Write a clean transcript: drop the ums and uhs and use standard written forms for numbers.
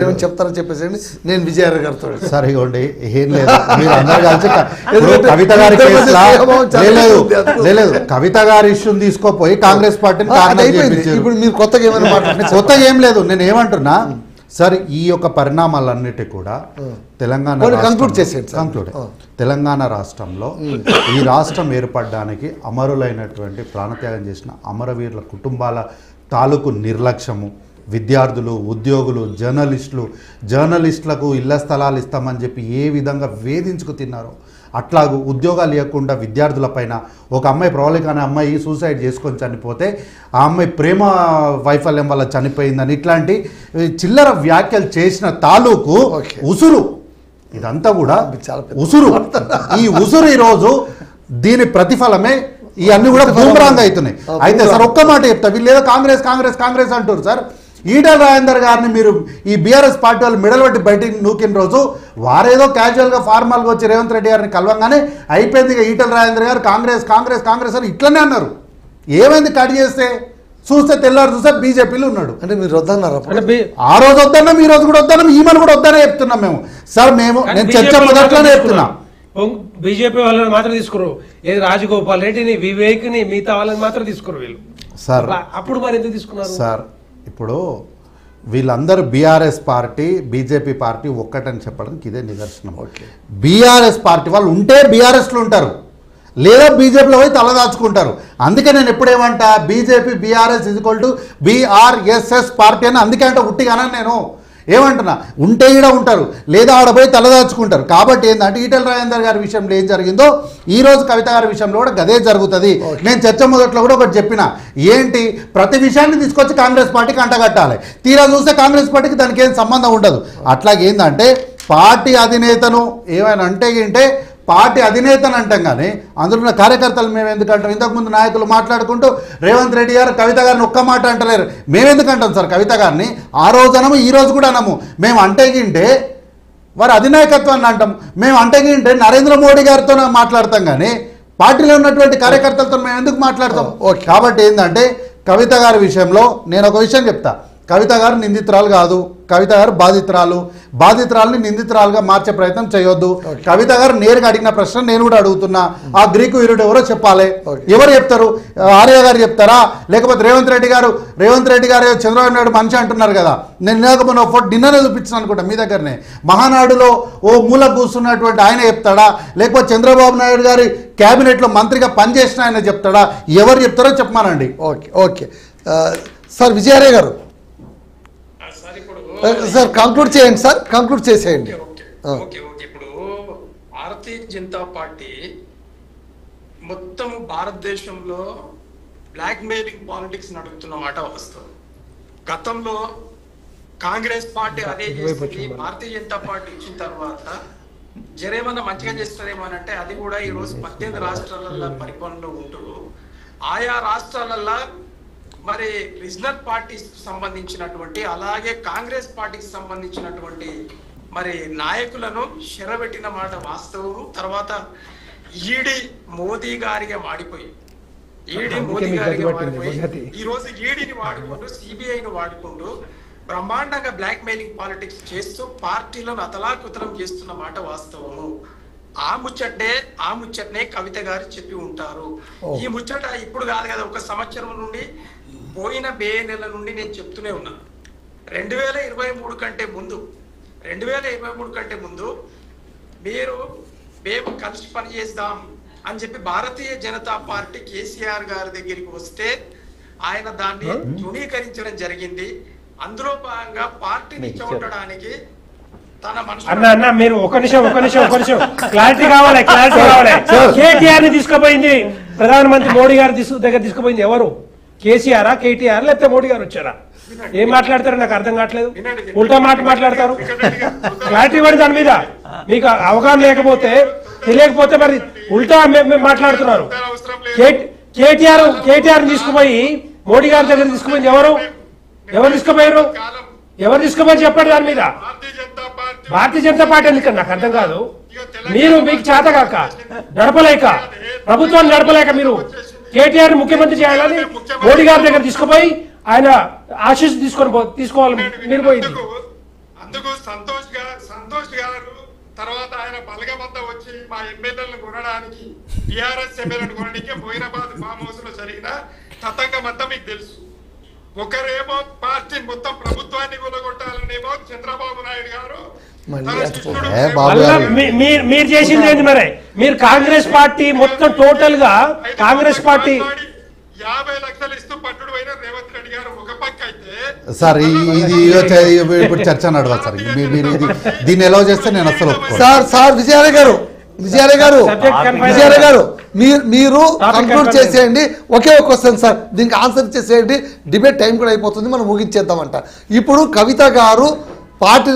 చెప్తారని చెప్పేసి నేను విజయారావు గారితో సరే ఇవ్వండి ఏం లేదు మీరు అందరు కలిసి కవిత గారి లేదు కవిత గారి ఇష్యూని తీసుకోపోయి కాంగ్రెస్ పార్టీని ఇప్పుడు మీరు కొత్తగా ఏమైనా మాట్లాడుతున్నారు? కొత్తగా ఏం లేదు, నేను ఏమంటున్నా సార్ ఈ యొక్క పరిణామాలన్నిటి కూడా తెలంగాణ తెలంగాణ రాష్ట్రంలో ఈ రాష్ట్రం ఏర్పడడానికి అమరులైనటువంటి ప్రాణత్యాగం చేసిన అమరవీరుల కుటుంబాల తాలూకు నిర్లక్ష్యము, విద్యార్థులు, ఉద్యోగులు, జర్నలిస్టులకు ఇళ్ల స్థలాలు ఇస్తామని చెప్పి ఏ విధంగా వేధించుకు తిన్నారో అట్లాగూ ఉద్యోగాలు ఇవ్వకుండా విద్యార్థులపైన ఒక అమ్మాయి ప్రవళిక అనే అమ్మాయి సూసైడ్ చేసుకొని చనిపోతే ఆ అమ్మాయి ప్రేమ వైఫల్యం వల్ల చనిపోయిందని ఇట్లాంటి చిల్లర వ్యాఖ్యలు చేసిన తాలూకు ఉసురు ఇదంతా కూడా ఉసురు. ఈ ఉసురు ఈరోజు దీని ప్రతిఫలమే ఇవన్నీ కూడా బూమరాంగ్ అవుతున్నాయి. అయితే సార్ ఒక్క మాట చెప్తా, వీళ్ళు ఏదో కాంగ్రెస్ కాంగ్రెస్ కాంగ్రెస్ అంటారు సార్. ఈటల రాజేందర్ గారిని మీరు ఈ బీఆర్ఎస్ పార్టీ వాళ్ళు మెడల్ పట్టి బయటికి నూకిన రోజు వారేదో క్యాజువల్గా ఫార్మల్గా వచ్చి రేవంత్ రెడ్డి గారిని కలవంగానే అయిపోయింది ఇక ఈటల రాజేందర్ గారు కాంగ్రెస్ కాంగ్రెస్ కాంగ్రెస్ అని ఇట్లనే అన్నారు. ఏమైంది కట్ చేస్తే చూస్తే తెల్లారు చూస్తే బీజేపీలో ఉన్నాడు. అంటే మీరు వద్దన్నారు, ఆ రోజు వద్దన్నాం, ఈ రోజు కూడా వద్దన్నాం, ఈమెను కూడా వద్దనే చెప్తున్నాం మేము సార్. నేను చర్చ మొదట్లోనే చెప్తున్నా, బీజేపీ వాళ్ళని మాత్రం తీసుకురు, ఏది రాజగోపాల్ రెడ్డిని, వివేక్ని, మిగతా వాళ్ళని మాత్రం తీసుకురు వీళ్ళు సార్. అప్పుడు మరి ఎందుకు తీసుకున్నారు సార్? ఇప్పుడు వీళ్ళందరూ బీఆర్ఎస్ పార్టీ బీజేపీ పార్టీ ఒక్కటని చెప్పడానికి ఇదే నిదర్శనం. బీఆర్ఎస్ పార్టీ వాళ్ళు ఉంటే బీఆర్ఎస్లో ఉంటారు, లేదా బీజేపీలో పోయి తలదాచుకుంటారు. అందుకే నేను ఎప్పుడేమంటా బీజేపీ బీఆర్ఎస్ = BRSS పార్టీ అని అందుకే అంటే ఉట్టిగానే నేను ఏమంటున్నా, ఉంటే కూడా ఉంటారు లేదా ఆడ పోయి తలదాచుకుంటారు. కాబట్టి ఏంటంటే ఈటల రాజేందర్ గారి విషయంలో ఏం జరిగిందో ఈ రోజు కవిత గారి విషయంలో కూడా గదే జరుగుతుంది. నేను చర్చ మొదట్లో కూడా ఒకటి చెప్పిన, ఏంటి ప్రతి విషయాన్ని తీసుకొచ్చి కాంగ్రెస్ పార్టీకి అంటగట్టాలి, తీరా చూస్తే కాంగ్రెస్ పార్టీకి దానికి ఏం సంబంధం ఉండదు. అట్లాగేందంటే పార్టీ అధినేతను ఏమైనా అంటే పార్టీ అధినేతను అంటాం కానీ అందులో ఉన్న కార్యకర్తలు మేము ఎందుకంటాం? ఇంతకుముందు నాయకులు మాట్లాడుకుంటూ రేవంత్ రెడ్డి గారు కవిత గారిని ఒక్క మాట అంటలేరు. మేము ఎందుకు అంటాం సార్ కవిత గారిని? ఆ రోజు అనము, ఈ రోజు కూడా అనము. మేము అంటేగింటే వారి అధినాయకత్వాన్ని అంటాం, మేము అంటేగింటే నరేంద్ర మోడీ గారితో మాట్లాడతాం కానీ పార్టీలో ఉన్నటువంటి కార్యకర్తలతో మేము ఎందుకు మాట్లాడతాం? కాబట్టి ఏంటంటే కవిత గారి విషయంలో నేను ఒక విషయం చెప్తా, కవిత గారు నిందితురాలు కాదు, కవిత గారు బాధితురాలని నిందితురాలుగా మార్చే ప్రయత్నం చేయొద్దు. కవిత గారు నేరుగా అడిగిన ప్రశ్న నేను కూడా అడుగుతున్నా, ఆ గ్రీకు వీరుడు ఎవరో చెప్పాలి. ఎవరు చెప్తారు? ఆర్య గారు చెప్తారా, లేకపోతే రేవంత్ రెడ్డి గారు చంద్రబాబు నాయుడు మనిషి అంటున్నారు కదా, నేను లేకపోతే ఫోటో నిన్ననే చూపించాను అనుకుంటా మీ దగ్గరనే, మహానాడులో ఓ మూల కూర్చున్నటువంటి ఆయన చెప్తాడా, లేకపోతే చంద్రబాబు నాయుడు గారి క్యాబినెట్లో మంత్రిగా పనిచేసిన ఆయన చెప్తాడా? ఎవరు చెప్తారో చెప్పమానండి. ఓకే సార్ విజయారావు గారు సార్ కంక్లూడ్ చేయండి సార్, కంక్లూడ్ చేసేయండి. ఇప్పుడు భారతీయ జనతా పార్టీ మొత్తం భారతదేశంలో బ్లాక్ మెయిలింగ్ పాలిటిక్స్ నడుపుతున్న మాట వాస్తవం. గతంలో కాంగ్రెస్ పార్టీ అదే చేస్తుంది, భారతీయ జనతా పార్టీ ఇచ్చిన తర్వాత జరేమన్నా మంచిగా చేస్తారేమో అంటే అది కూడా ఈ రోజు 18 రాష్ట్రాలలో పరిపాలనలో ఉంటూ ఆయా రాష్ట్రాలలో మరి రీజనల్ పార్టీస్ సంబంధించినటువంటి అలాగే కాంగ్రెస్ పార్టీకి సంబంధించినటువంటి మరి నాయకులను శరబెట్టిన మాట వాస్తవం. తర్వాత ఈడీ మోదీ గారిగా మాడిపోయి ఈ రోజు ఈడీని వాడుకుంటూ సిబిఐని వాడుకుంటూ బ్రహ్మాండంగా బ్లాక్ మెయిలింగ్ పాలిటిక్స్ చేస్తూ పార్టీలను అతలాకుతలం చేస్తున్న మాట వాస్తవము. ఆ ముచ్చటనే కవిత గారు చెప్పి ఉంటారు. ఈ ముచ్చట ఇప్పుడు కాదు కదా, ఒక సంవత్సరం నుండి పోయిన మే నెల నుండి నేను చెప్తూనే ఉన్నాను. 2023 కంటే ముందు మేము కలిసి పనిచేద్దాం అని చెప్పి భారతీయ జనతా పార్టీ కేసీఆర్ గారి దగ్గరికి వస్తే ఆయన దాన్ని ధృవీకరించడం జరిగింది. అందులో భాగంగా పార్టీని చూడడానికి అన్న మీరు ఒక నిమిషం క్లారిటీ కావాలి. కేటీఆర్ ని తీసుకుపోయింది ప్రధానమంత్రి మోడీ గారి దగ్గర తీసుకుపోయింది ఎవరు? కేసీఆర్, కేటీఆర్, లేకపోతే మోడీ గారు వచ్చారా? ఏం మాట్లాడతారో నాకు అర్థం కావట్లేదు. ఉల్టా మాట్లాడతారు. క్లారిటీ ఇవ్వండి దాని మీద. మీకు అవగాహన తెలియకపోతే మరి ఉల్టా మాట్లాడుతున్నారు. కేటీఆర్ తీసుకుపోయి మోడీ గారి దగ్గర తీసుకుపోయింది ఎవరు తీసుకుపోయి చెప్పండి దాని మీద. భారతీయ జనతా పార్టీ ఎందుకని నాకు అర్థం కాదు. మీకు చేత కాక నడపలేక, ప్రభుత్వాన్ని నడపలేక మీరు కేటీఆర్ ముఖ్యమంత్రి చేయాలని మోడీ గారి దగ్గర తీసుకుపోయి ఆయన ఆశీస్ తీసుకోవాలి మీరు పోయింది. అందుకు సంతోష్ గారు తర్వాత ఆయన బలగమంతా వచ్చి మా ఎమ్మెల్యేలను కొనడానికి టిఆర్ఎస్ ఎమ్మెల్యేలను కొనడానికి మొయినాబాద్ ఫామ్ హౌస్ లో జరిగిన తతంగం అంతా మీకు తెలుసు. ఒకరేమో పార్టీ మొత్తం ప్రభుత్వాన్ని కూలగొట్టాలనేమో చంద్రబాబు నాయుడు గారు మీరు చేసింది ఏంటి మరి? మీరు కాంగ్రెస్ పార్టీ మొత్తం టోటల్ గా కాంగ్రెస్ పార్టీ 50 లక్షలు ఇస్తూ పట్టుడు అయిన రేవంత్ రెడ్డి గారు ఒక పక్క అయితే సార్ ఇది ఇప్పుడు చర్చ నడవాలి సార్. మీరు దీన్ని ఎలా చేస్తే నేను అసలు సార్ విజయాలయ గారు మీరు కంక్లూడ్ చేసేయండి. ఒకే ఒక క్వశ్చన్ సార్, దీనికి ఆన్సర్ చేసేయండి. డిబేట్ టైం కూడా అయిపోతుంది, మనం ముగించేద్దామంట. ఇప్పుడు కవిత గారు పార్టీ